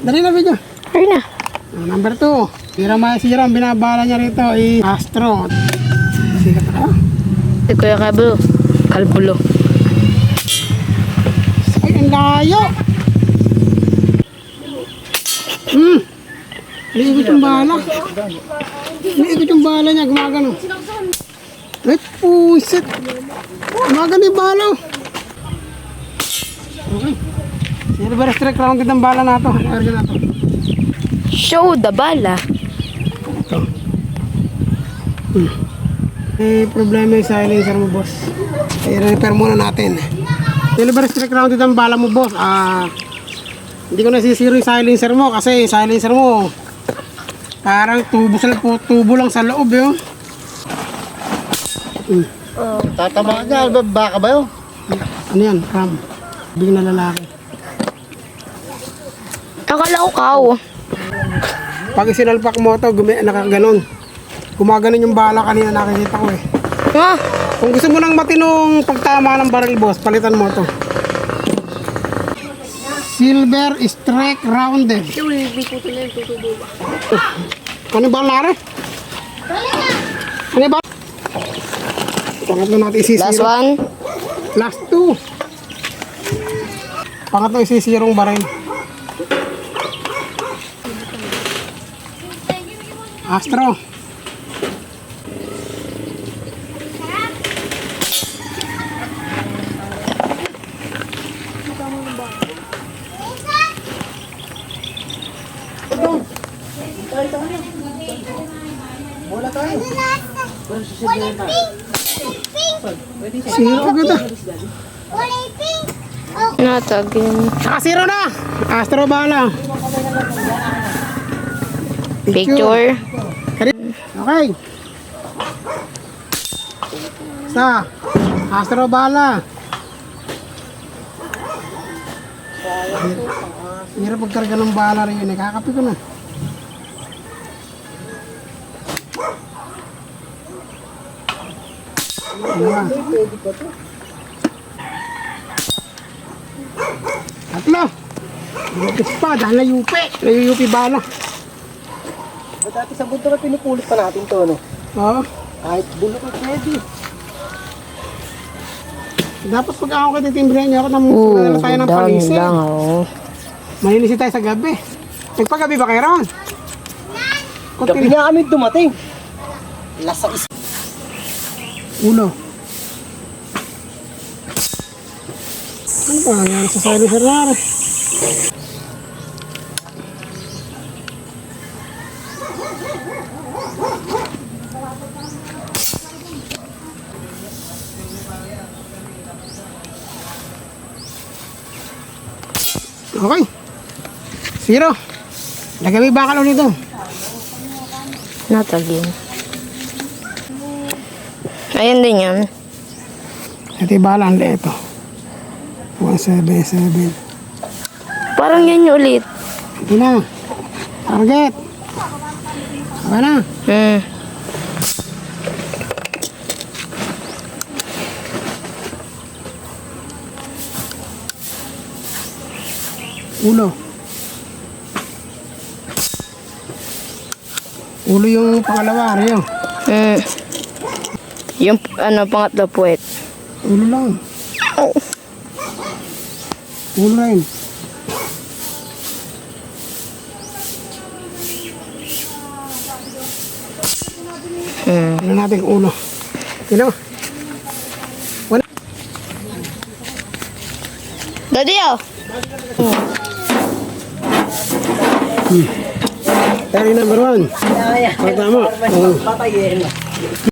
Dali na video. Ayun na. Number 2. Sira ang binabala niya rito ay Astro. Sikat na. Si Kuya Kalbulo. Ay, ang layo. Liikot yung bala. Liikot yung bala niya. Gumagano. Ay, pusit. Gumagano yung bala. Okay. Silver Strike rounded ang bala na ito. Arga na ito. Show the bala. Ito. May problema yung silencer mo, boss. I-repair muna natin. Silver Strike rounded ang bala mo, boss. Hindi ko nasisiro yung silencer mo kasi yung silencer mo parang tubo lang sa loob yun. Tatama ka na, baka ba yun? Ano yan? Ram. Bigyan na lalaki. Akala ko kao. Pag isinalpak mo ito, nakaganon. Gumaganon yung bala kanina nakikita ko eh. Ah, Kung gusto mo ng matinong pagtama ng barrel, boss, palitan mo ito. Silver Strike Rounded. Ano ba nare? Ano ba? Pangatlo natin isisiro. last one. Last 2. Pangatlo isisirong barrel. Astro. Wala tayo. Zero agad ah. Natagin. Saka zero na. Astro bala. Picture. Okay. Sa Astro bala. Hirap pagkarga ng bala rin yun. Kakapi ko na. Ayan. Tatlo. Lupit pa dahil layupi. Layupi bala. Ba't dati sa bunto na pinupulit pa natin to, no? Oo. Kahit bulok at pwede. Dapat pag ako katitimbrihan niya ako ng tayo ng Dami palisin. lang oh. Malinisin tayo sa gabi. Nagpagabi ba kayo ron? Gabi na kami dumating. Lasa isa. Ulo. Ano ba nangyari sa silencer na? Okay. Zero. Lagay may bakal ulit ito. Natagin. Ayun din yan. Ito yung bala. Ang ito. 177. Parang yan yung ulit. Ito na. Target. Okay na. Ulo. Ulo yung pangalawa. Rio. Yung ano, pangatlo puwet. Ulo lang. Oh. Ulo rin. Ano natin ulo. Kino? Wala. Daddy oh. Tari number 1. Tama. Patayin.